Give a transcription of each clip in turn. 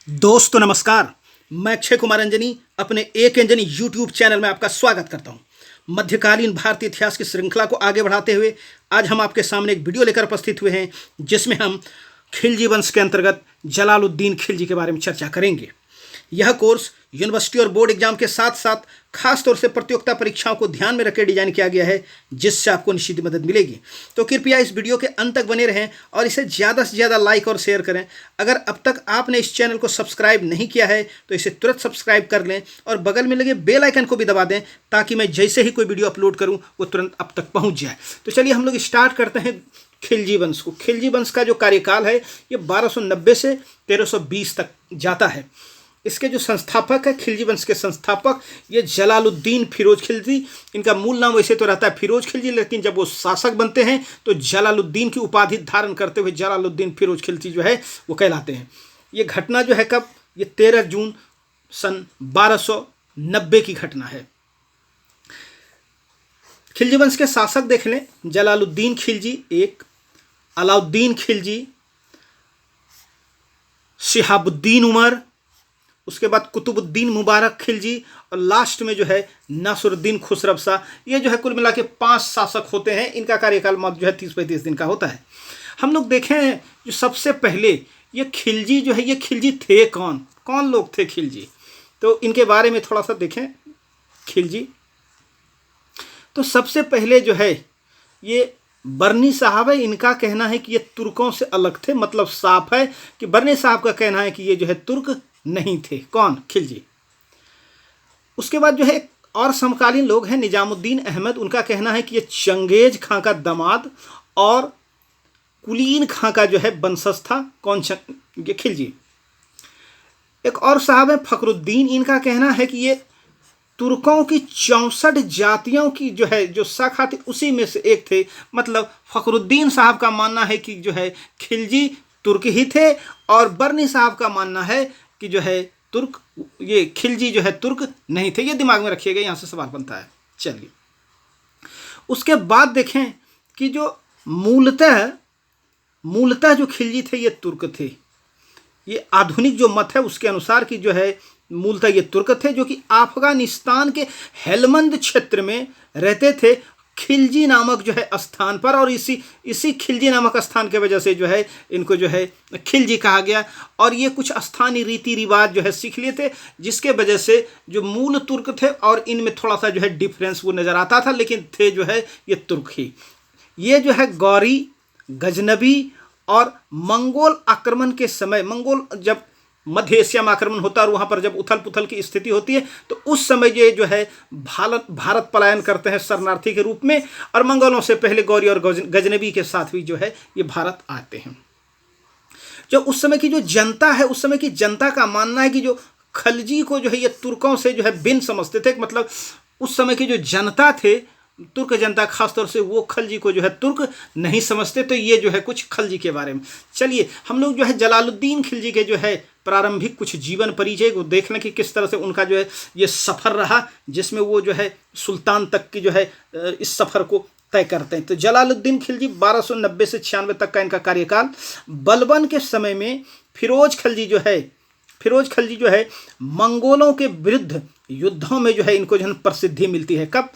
दोस्तों नमस्कार। मैं अक्षय कुमार अंजनी अपने एक अंजनी यूट्यूब चैनल में आपका स्वागत करता हूं। मध्यकालीन भारतीय इतिहास की श्रृंखला को आगे बढ़ाते हुए आज हम आपके सामने एक वीडियो लेकर उपस्थित हुए हैं, जिसमें हम खिलजी वंश के अंतर्गत जलालुद्दीन खिलजी के बारे में चर्चा करेंगे। यह कोर्स यूनिवर्सिटी और बोर्ड एग्जाम के साथ साथ खास तौर से प्रतियोगिता परीक्षाओं को ध्यान में रखकर डिजाइन किया गया है, जिससे आपको निश्चित मदद मिलेगी। तो कृपया इस वीडियो के अंत तक बने रहें और इसे ज़्यादा से ज़्यादा लाइक और शेयर करें। अगर अब तक आपने इस चैनल को सब्सक्राइब नहीं किया है तो इसे तुरंत सब्सक्राइब कर लें और बगल में लगे बेल आइकन को भी दबा दें, ताकि मैं जैसे ही कोई वीडियो अपलोड करूँ वो तुरंत आप तक पहुँच जाए। तो चलिए हम लोग स्टार्ट करते हैं खिलजी वंश को। खिलजी वंश का जो कार्यकाल है ये 1290 से 1320 तक जाता है। इसके जो संस्थापक है, खिलजी वंश के संस्थापक ये जलालुद्दीन फिरोज खिलजी। इनका मूल नाम वैसे तो रहता है फिरोज खिलजी, लेकिन जब वो शासक बनते हैं तो जलालुद्दीन की उपाधि धारण करते हुए जलालुद्दीन फिरोज खिलजी जो है वो कहलाते हैं। ये घटना जो है कब, ये 13 जून सन 1290 की घटना है। खिलजी वंश के शासक देख लें, जलालुद्दीन खिलजी एक, अलाउद्दीन खिलजी, शिहाबुद्दीन उमर, उसके बाद कुतुबुद्दीन मुबारक खिलजी और लास्ट में जो है नासरुद्दीन खुसरव शाह। ये जो है कुल मिला के 5 शासक होते हैं। इनका कार्यकाल मात्र जो है 30-35 दिन का होता है। हम लोग देखें जो सबसे पहले ये खिलजी जो है, ये खिलजी थे कौन कौन लोग थे खिलजी, तो इनके बारे में थोड़ा सा देखें। खिलजी तो सबसे पहले जो है ये बरनी साहब है। इनका कहना है कि ये तुर्कों से अलग थे, मतलब साफ है कि बरनी साहब का कहना है कि ये जो है तुर्क नहीं थे। कौन? खिलजी। उसके बाद जो है एक और समकालीन लोग हैं, निजामुद्दीन अहमद। उनका कहना है कि ये चंगेज खां का दामाद और कुलीन खां का जो है वंशज था। कौन? ये खिलजी। एक और साहब है फखरुद्दीन। इनका कहना है कि ये तुर्कों की 64 जातियों की जो है जो शाखा थी उसी में से एक थे। मतलब फखरुद्दीन साहब का मानना है कि जो है खिलजी तुर्क ही थे, और बरनी साहब का मानना है कि जो है तुर्क, ये खिलजी जो है तुर्क नहीं थे। ये दिमाग में रखिएगा, यहाँ से सवाल बनता है। चलिए उसके बाद देखें कि जो मूलतः जो खिलजी थे ये तुर्क थे। ये आधुनिक जो मत है उसके अनुसार कि जो है मूलतः ये तुर्क थे, जो कि अफगानिस्तान के हेलमंद क्षेत्र में रहते थे, खिलजी नामक जो है स्थान पर। और इसी खिलजी नामक स्थान के वजह से जो है इनको जो है खिलजी कहा गया। और ये कुछ स्थानीय रीति रिवाज जो है सीख लिए थे, जिसके वजह से जो मूल तुर्क थे और इनमें थोड़ा सा जो है डिफरेंस वो नज़र आता था, लेकिन थे जो है ये तुर्क ही। ये जो है गौरी, गजनबी और मंगोल आक्रमण के समय, मंगोल जब मध्य एशिया में आक्रमण होता है और वहाँ पर जब उथल पुथल की स्थिति होती है तो उस समय ये जो है भारत पलायन करते हैं शरणार्थी के रूप में, और मंगोलों से पहले गौरी और गजनबी के साथ भी जो है ये भारत आते हैं। जो उस समय की जो जनता है, उस समय की जनता का मानना है कि जो खिलजी को जो है ये तुर्कों से जो है भिन्न समझते थे। मतलब उस समय की जो जनता थे, तुर्क जनता खासतौर से, वो खिलजी को जो है तुर्क नहीं समझते। तो ये जो है कुछ खिलजी के बारे में। चलिए हम लोग जो है जलालुद्दीन खिलजी के जो है प्रारंभिक कुछ जीवन परिचय को देख लें कि किस तरह से उनका जो है ये सफ़र रहा, जिसमें वो जो है सुल्तान तक की जो है इस सफ़र को तय करते हैं। तो जलालुद्दीन खिलजी 1290 से 96 तक का इनका कार्यकाल। बलबन के समय में फिरोज खिलजी जो है मंगोलों के विरुद्ध युद्धों में जो है इनको जो है प्रसिद्धि मिलती है। कब?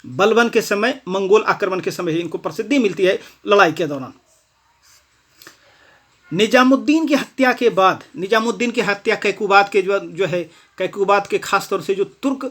बलबन के समय, मंगोल आक्रमण के समय इनको प्रसिद्धि मिलती है लड़ाई के दौरान। निजामुद्दीन की हत्या के बाद, निजामुद्दीन की हत्या कैकुबाद के जो है कैकुबाद के खासतौर से जो तुर्क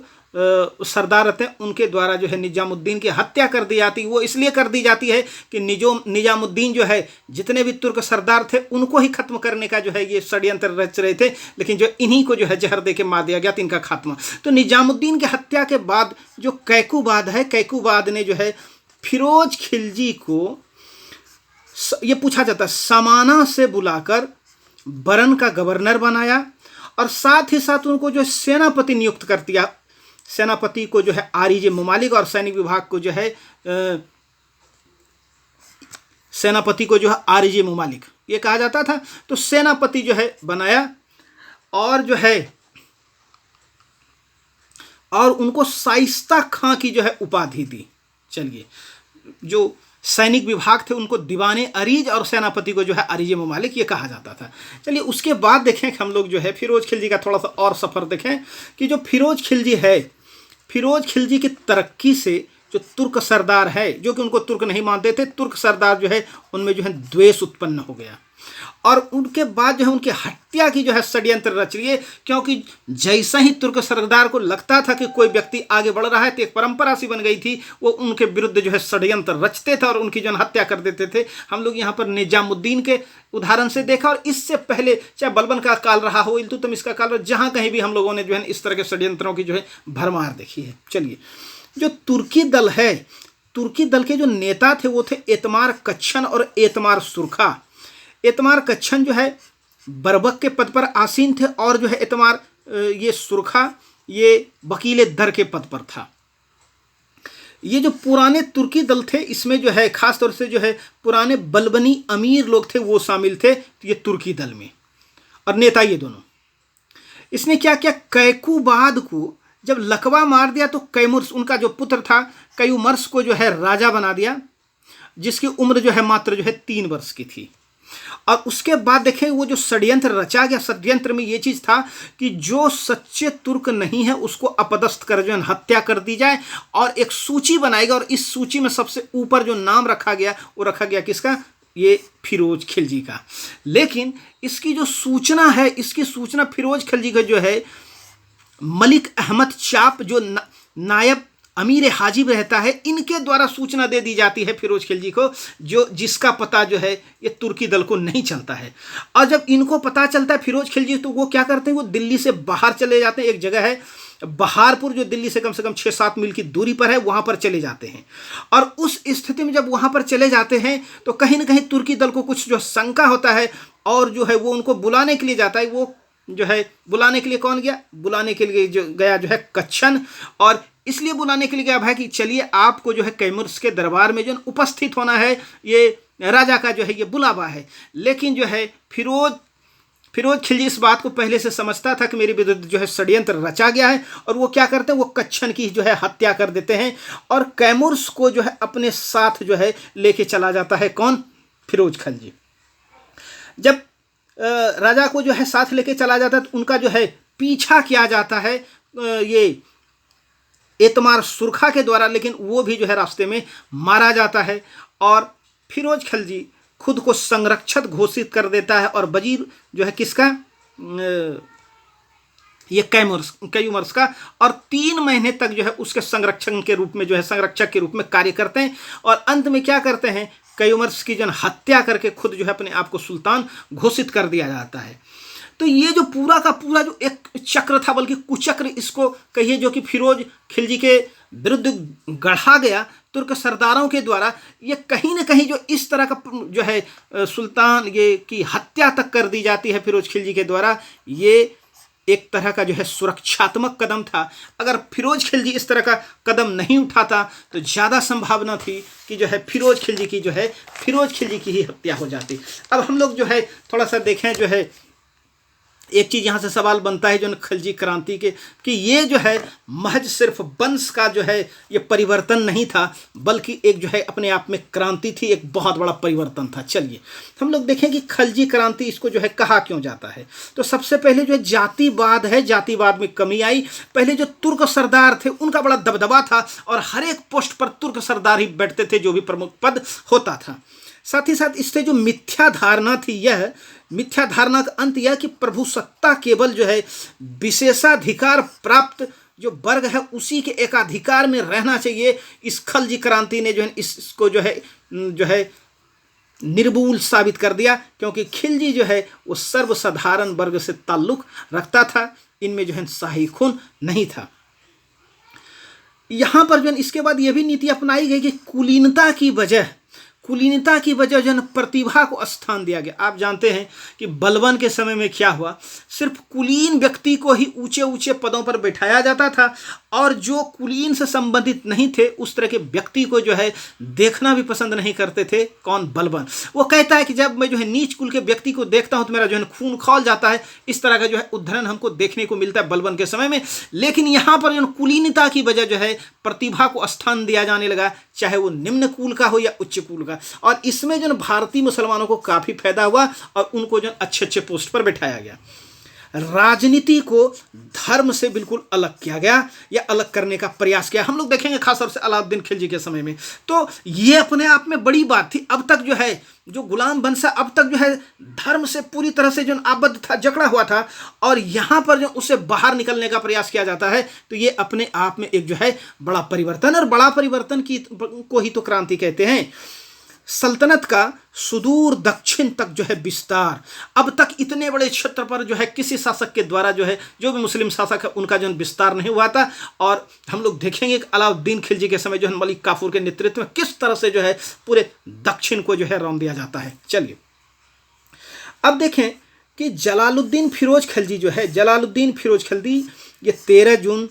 सरदार रहते हैं उनके द्वारा जो है निजामुद्दीन की हत्या कर दी जाती है। वो इसलिए कर दी जाती है कि निजामुद्दीन जो है जितने भी तुर्क सरदार थे उनको ही खत्म करने का जो है ये षड्यंत्र रच रहे थे, लेकिन जो इन्हीं को जो है जहर दे के मार दिया गया था, इनका खात्मा। तो निजामुद्दीन की हत्या के बाद जो कैकुबाद है, कैकुबाद ने जो है फिरोज खिलजी को, ये पूछा जाता है, समाना से बुलाकर बरन का गवर्नर बनाया और साथ ही साथ उनको जो सेनापति नियुक्त कर दिया। सेनापति को जो है आरिजे ममालिक और सैनिक विभाग को जो है सेनापति को जो है आरिजे ममालिक ये कहा जाता था। तो सेनापति जो है बनाया और जो है और उनको शाइस्ता खां की जो है उपाधि दी। चलिए जो सैनिक विभाग थे उनको दीवाने अरीज और सेनापति को जो है अरीज ममालिक ये कहा जाता था। चलिए उसके बाद देखें कि हम लोग जो है फिरोज खिलजी का थोड़ा सा और सफ़र देखें कि जो फिरोज खिलजी है, फिरोज खिलजी की तरक्की से जो तुर्क सरदार है, जो कि उनको तुर्क नहीं मानते थे, तुर्क सरदार जो है उनमें जो है द्वेष उत्पन्न हो गया और उनके बाद जो है उनकी हत्या की जो है षड्यंत्र रच लिए, क्योंकि जैसा ही तुर्क सरदार को लगता था कि कोई व्यक्ति आगे बढ़ रहा है तो एक परंपरा सी बन गई थी, वो उनके विरुद्ध जो है षड्यंत्र रचते थे और उनकी जो है हत्या कर देते थे। हम लोग यहाँ पर निजामुद्दीन के उदाहरण से देखा और इससे पहले चाहे बलबन का काल रहा हो, इल्तुतमिश का काल, जहाँ कहीं भी हम लोगों ने जो है इस तरह के षड्यंत्रों की जो है भरमार देखी है। चलिए जो तुर्की दल है, तुर्की दल के जो नेता थे वो थे एतमार कच्छन और एतमार सुरखा। एतमार कच्छन जो है बरबक के पद पर आसीन थे और जो है एतमार ये सुरखा ये वकील दर के पद पर था। ये जो पुराने तुर्की दल थे इसमें जो है खास तौर से जो है पुराने बलबनी अमीर लोग थे वो शामिल थे ये तुर्की दल में, और नेता ये दोनों। इसने क्या किया, कैकुबाद को जब लकवा मार दिया तो कैमुर्स उनका जो पुत्र था कैयुमर्स को जो है राजा बना दिया, जिसकी उम्र जो है मात्र जो है 3 वर्ष की थी। और उसके बाद देखें वो जो षड्यंत्र रचा गया, षड्यंत्र में ये चीज़ था कि जो सच्चे तुर्क नहीं है उसको अपदस्थ कर जो है हत्या कर दी जाए और एक सूची बनाएगा, और इस सूची में सबसे ऊपर जो नाम रखा गया वो रखा गया किसका, ये फिरोज खिलजी का। लेकिन इसकी जो सूचना है, इसकी सूचना फिरोज खिलजी का जो है मलिक अहमद चाप जो नायब अमीर हाजिब रहता है, इनके द्वारा सूचना दे दी जाती है फिरोज खिलजी को, जो जिसका पता जो है ये तुर्की दल को नहीं चलता है। और जब इनको पता चलता है फिरोज खिलजी, तो वो क्या करते हैं, वो दिल्ली से बाहर चले जाते हैं। एक जगह है बहारपुर जो दिल्ली से कम 6-7 मील की दूरी पर है, वहाँ पर चले जाते हैं। और उस स्थिति में जब वहाँ पर चले जाते हैं तो कहीं ना कहीं तुर्की दल को कुछ जो शंका होता है और जो है वो उनको बुलाने के लिए जाता है। वो जो है बुलाने के लिए कौन गया, बुलाने के लिए जो गया जो है कच्छन, और इसलिए बुलाने के लिए गया भाई कि चलिए आपको जो है कैमुर्स के दरबार में जो उपस्थित होना है, ये राजा का जो है ये बुलावा है। लेकिन जो है फिरोज खिलजी इस बात को पहले से समझता था कि मेरे विरुद्ध जो है षड्यंत्र रचा गया है, और वो क्या करते हैं, वो कच्छन की जो है हत्या कर देते हैं और कैमुर्स को जो है अपने साथ जो है लेके चला जाता है। कौन, फिरोज खिलजी। जब राजा को जो है साथ लेके चला जाता है तो उनका जो है पीछा किया जाता है ये एतमार सुरखा के द्वारा, लेकिन वो भी जो है रास्ते में मारा जाता है। और फिरोज खिलजी खुद को संरक्षक घोषित कर देता है और वजीर जो है किसका, ये कैयुमर्स का, और 3 महीने तक जो है उसके संरक्षक के रूप में कार्य करते हैं। और अंत में क्या करते हैं, कैयुमर्स की जो हत्या करके खुद जो है अपने आप को सुल्तान घोषित कर दिया जाता है। तो ये जो पूरा का पूरा जो एक चक्र था, बल्कि कुचक्र इसको कहिए, जो कि फिरोज खिलजी के विरुद्ध गढ़ा गया तुर्क सरदारों के द्वारा, ये कहीं ना कहीं जो इस तरह का जो है सुल्तान ये की हत्या तक कर दी जाती है फिरोज खिलजी के द्वारा, ये एक तरह का जो है सुरक्षात्मक कदम था। अगर फिरोज खिलजी इस तरह का कदम नहीं उठाता तो ज़्यादा संभावना थी कि जो है फिरोज खिलजी की ही हत्या हो जाती। अब हम लोग जो है थोड़ा सा देखें, जो है एक चीज़ यहाँ से सवाल बनता है जो खिलजी क्रांति के, कि ये जो है महज सिर्फ वंश का जो है ये परिवर्तन नहीं था, बल्कि एक जो है अपने आप में क्रांति थी, एक बहुत बड़ा परिवर्तन था। चलिए हम लोग देखें कि खिलजी क्रांति इसको जो है कहा क्यों जाता है। तो सबसे पहले जो है जातिवाद है, जातिवाद में कमी आई। पहले जो तुर्क सरदार थे उनका बड़ा दबदबा था और हर एक पोस्ट पर तुर्क सरदार ही बैठते थे, जो भी प्रमुख पद होता था। साथ ही साथ इससे जो मिथ्या धारणा थी, यह मिथ्या धारणा का अंत यह कि प्रभु सत्ता केवल जो है विशेषाधिकार प्राप्त जो वर्ग है उसी के एकाधिकार में रहना चाहिए। इस खिलजी क्रांति ने जो है इसको जो है निर्मूल साबित कर दिया, क्योंकि खिलजी जो है वो सर्वसाधारण वर्ग से ताल्लुक रखता था, इनमें जो है शाही खून नहीं था। यहाँ पर जो है इसके बाद यह भी नीति अपनाई गई कि कुलीनता की वजह जो है प्रतिभा को स्थान दिया गया। आप जानते हैं कि बलबन के समय में क्या हुआ, सिर्फ कुलीन व्यक्ति को ही ऊंचे ऊंचे पदों पर बैठाया जाता था, और जो कुलीन से संबंधित नहीं थे उस तरह के व्यक्ति को जो है देखना भी पसंद नहीं करते थे। कौन, बलबन। वो कहता है कि जब मैं जो है नीच कुल के व्यक्ति को देखता हूँ तो मेरा जो है खून खौल जाता है। इस तरह का जो है उद्धरण हमको देखने को मिलता है बलबन के समय में। लेकिन यहाँ पर जो कुलीनता की वजह जो है प्रतिभा को स्थान दिया जाने लगा, चाहे वो निम्न कुल का हो या उच्च कुल का। और इसमें जो भारतीय मुसलमानों को काफ़ी फायदा हुआ और उनको जो अच्छे अच्छे पोस्ट पर बैठाया गया। राजनीति को धर्म से बिल्कुल अलग किया गया या अलग करने का प्रयास किया। हम लोग देखेंगे खासतौर से अलाउद्दीन खिलजी के समय में, तो ये अपने आप में बड़ी बात थी। अब तक जो है जो गुलाम वंश अब तक जो है धर्म से पूरी तरह से जो आबद्ध था, जकड़ा हुआ था, और यहाँ पर जो उससे बाहर निकलने का प्रयास किया जाता है, तो ये अपने आप में एक जो है बड़ा परिवर्तन, और बड़ा परिवर्तन को ही तो क्रांति कहते हैं। सल्तनत का सुदूर दक्षिण तक जो है विस्तार, अब तक इतने बड़े क्षेत्र पर जो है किसी शासक के द्वारा जो है, जो भी मुस्लिम शासक है उनका जो विस्तार नहीं हुआ था। और हम लोग देखेंगे कि अलाउद्दीन खिलजी के समय जो है मलिक काफूर के नेतृत्व में किस तरह से जो है पूरे दक्षिण को जो है रौंद दिया जाता है। चलिए अब देखें कि जलालुद्दीन फिरोज खिलजी जो है, जलालुद्दीन फिरोज खिलजी ये 13 जून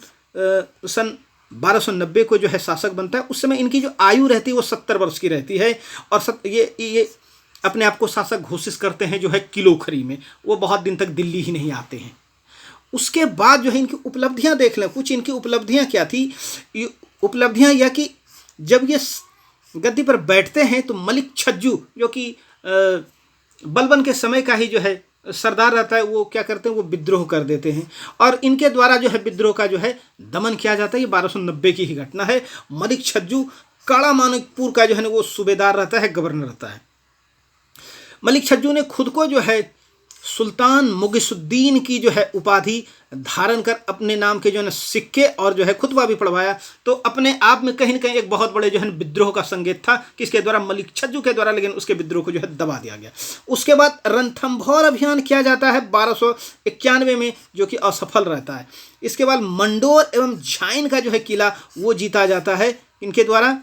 सन 1290 को जो है शासक बनता है। उस समय इनकी जो आयु रहती है वो 70 वर्ष की रहती है, और ये अपने आप को शासक घोषित करते हैं जो है किलोखरी में। वो बहुत दिन तक दिल्ली ही नहीं आते हैं। उसके बाद जो है इनकी उपलब्धियां देख लें, कुछ इनकी उपलब्धियां क्या थी। उपलब्धियां यह कि जब ये गद्दी पर बैठते हैं तो मलिक छज्जू जो कि बलबन के समय का ही जो है सरदार रहता है, वो क्या करते हैं, वो विद्रोह कर देते हैं, और इनके द्वारा जो है विद्रोह का जो है दमन किया जाता है। ये 1290 की ही घटना है। मलिक छज्जू काला मानिकपुर का जो है वो सूबेदार रहता है, गवर्नर रहता है। मलिक छज्जू ने खुद को जो है सुल्तान मुगिसुद्दीन की जो है उपाधि धारण कर अपने नाम के जो है सिक्के और जो है खुतबा भी पढ़वाया। तो अपने आप में कहीं न कहीं एक बहुत बड़े जो है विद्रोह का संकेत था, किसके द्वारा, मलिक छज्जू के द्वारा, लेकिन उसके विद्रोह को जो है दबा दिया गया। उसके बाद रणथंभौर अभियान किया जाता है 1291 में, जो कि असफल रहता है। इसके बाद मंडोर एवं झाइन का जो है किला वो जीता जाता है, इनके द्वारा,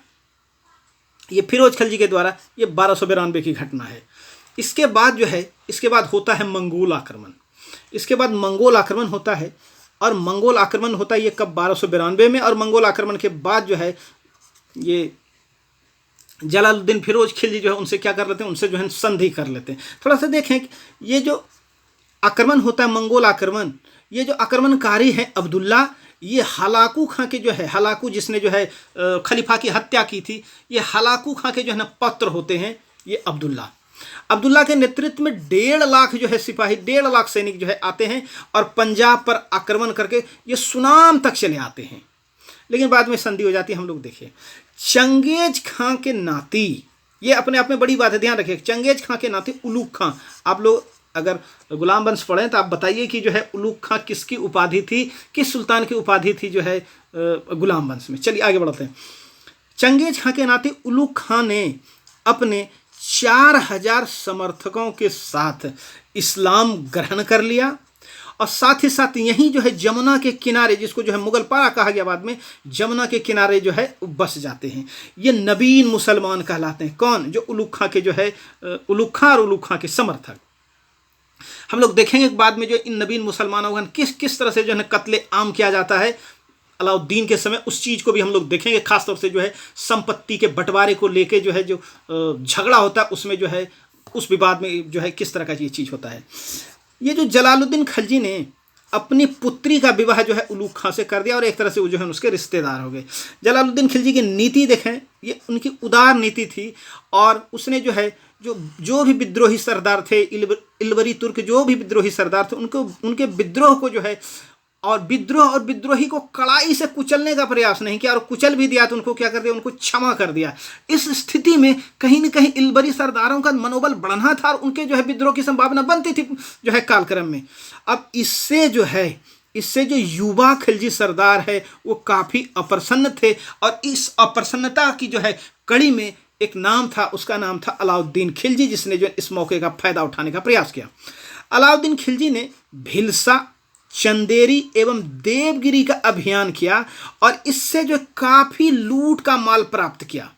ये फिरोज खिलजी के द्वारा। ये 1292 की घटना है। इसके बाद जो है, इसके बाद होता है मंगोल आक्रमण। इसके बाद मंगोल आक्रमण होता है, और मंगोल आक्रमण होता है ये कब, 1292 में। और मंगोल आक्रमण के बाद जो है ये जलालुद्दीन फिरोज खिलजी जो है उनसे क्या कर लेते हैं, उनसे जो है संधि कर लेते हैं। थोड़ा सा देखें ये जो आक्रमण होता है मंगोल आक्रमण, ये जो आक्रमणकारी है अब्दुल्ला, ये हलाकू खां के जो है, हलाकू जिसने जो है खलीफा की हत्या की थी, ये हलाकू खां के जो है ना पत्र होते हैं, ये अब्दुल्ला के नेतृत्व में 1.5 लाख जो है सिपाही, 1.5 लाख सैनिक जो है आते हैं और पंजाब पर आक्रमण करके ये सुनाम तक चले आते हैं। लेकिन बाद में संधि हो जाती है। हम लोग देखिए चंगेज खां के नाती, ये अपने आप में बड़ी बात है, ध्यान रखिए। चंगेज खां के नाती उलूग खां, आप लोग अगर गुलाम वंश पढ़ें तो आप बताइए कि जो है उलूग खां किसकी उपाधि थी, किस सुल्तान की उपाधि थी जो है गुलाम वंश में। चलिए आगे बढ़ते हैं। चंगेज खां के नाते उलूग खां ने अपने 4000 समर्थकों के साथ इस्लाम ग्रहण कर लिया, और साथ ही साथ यहीं जो है जमुना के किनारे, जिसको जो है मुगल पारा कहा गया बाद में, जमुना के किनारे जो है बस जाते हैं। ये नवीन मुसलमान कहलाते हैं। कौन, जो उलूग खां के जो है, उलूग खां और उलूग खां के समर्थक। हम लोग देखेंगे बाद में जो इन नवीन मुसलमानों का किस तरह से जो है कत्ले आम किया जाता है अलाउद्दीन के समय, उस चीज़ को भी हम लोग देखेंगे। खासतौर से जो है संपत्ति के बंटवारे को लेके जो है जो झगड़ा होता है, उसमें जो है उस विवाद में जो है किस तरह का ये चीज़ होता है। ये जो जलालुद्दीन खिलजी ने अपनी पुत्री का विवाह जो है उलूग खां से कर दिया, और एक तरह से वो जो है उसके रिश्तेदार हो गए। जलालुद्दीन खिलजी की नीति देखें, ये उनकी उदार नीति थी, और उसने जो है जो भी विद्रोही सरदार थे, इल्वरी तुर्क जो भी विद्रोही सरदार थे, उनके विद्रोह को जो है, और विद्रोह और विद्रोही को कड़ाई से कुचलने का प्रयास नहीं किया, और कुचल भी दिया तो उनको क्या कर दिया, उनको क्षमा कर दिया। इस स्थिति में कहीं न कहीं इल्बरी सरदारों का मनोबल बढ़ना था, और उनके जो है विद्रोह की संभावना बनती थी जो है कालक्रम में। अब इससे जो युवा खिलजी सरदार है वो काफ़ी अप्रसन्न थे, और इस अप्रसन्नता की जो है कड़ी में एक नाम था, उसका नाम था अलाउद्दीन खिलजी, जिसने जो इस मौके का फायदा उठाने का प्रयास किया। अलाउद्दीन खिलजी ने भिलसा, चंदेरी एवं देवगिरी का अभियान किया, और इससे जो काफी लूट का माल प्राप्त किया।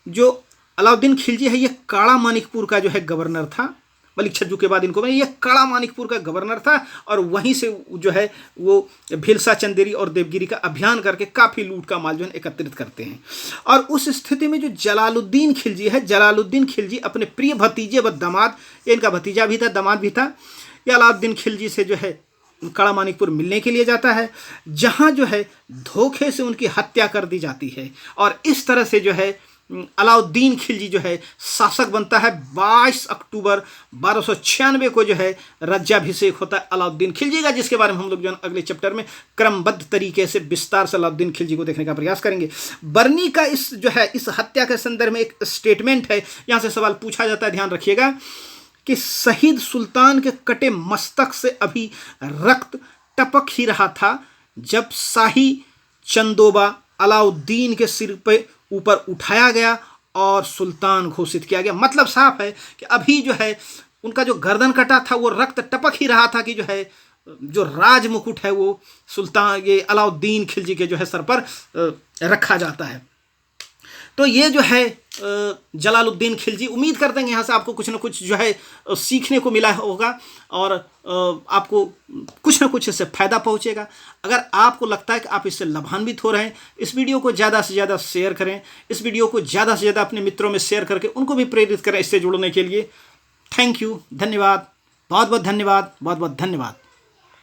जो अलाउद्दीन खिलजी है ये काला मानिकपुर का जो है गवर्नर था, मलिक छज्जू के बाद इनको ये काला मानिकपुर का गवर्नर था, और वहीं से जो है वो भिलसा, चंदेरी और देवगिरी का अभियान करके काफ़ी लूट का माल जो है एकत्रित करते हैं। और उस स्थिति में जो जलालुद्दीन खिलजी है, जलालुद्दीन खिलजी अपने प्रिय भतीजे व दामाद, इनका भतीजा भी था, दामाद भी था, ये अलाउद्दीन खिलजी से जो है कड़ा मानिकपुर मिलने के लिए जाता है, जहां जो है धोखे से उनकी हत्या कर दी जाती है। और इस तरह से जो है अलाउद्दीन खिलजी जो है शासक बनता है। 22 अक्टूबर 1296 को जो है राज्याभिषेक होता है अलाउद्दीन खिलजी का, जिसके बारे में हम लोग जो है अगले चैप्टर में क्रमबद्ध तरीके से विस्तार से अलाउद्दीन खिलजी को देखने का प्रयास करेंगे। बर्नी का इस जो है इस हत्या के संदर्भ में एक स्टेटमेंट है, यहाँ से सवाल पूछा जाता है, ध्यान रखिएगा कि शहीद सुल्तान के कटे मस्तक से अभी रक्त टपक ही रहा था जब शाही चंदोबा अलाउद्दीन के सिर पे ऊपर उठाया गया और सुल्तान घोषित किया गया। मतलब साफ है कि अभी जो है उनका जो गर्दन कटा था वो रक्त टपक ही रहा था कि जो है जो राज मुकुट है वो सुल्तान ये अलाउद्दीन खिलजी के जो है सर पर रखा जाता है। तो ये जो है जलालुद्दीन खिलजी, उम्मीद करते हैं यहाँ से आपको कुछ ना कुछ जो है सीखने को मिला होगा और आपको कुछ ना कुछ इससे फ़ायदा पहुँचेगा। अगर आपको लगता है कि आप इससे लाभान्वित हो रहे हैं, इस वीडियो को ज़्यादा से ज़्यादा शेयर करें, इस वीडियो को ज़्यादा से ज़्यादा अपने मित्रों में शेयर करके उनको भी प्रेरित करें इससे जुड़ने के लिए। थैंक यू, धन्यवाद, बहुत बहुत धन्यवाद, बहुत बहुत धन्यवाद।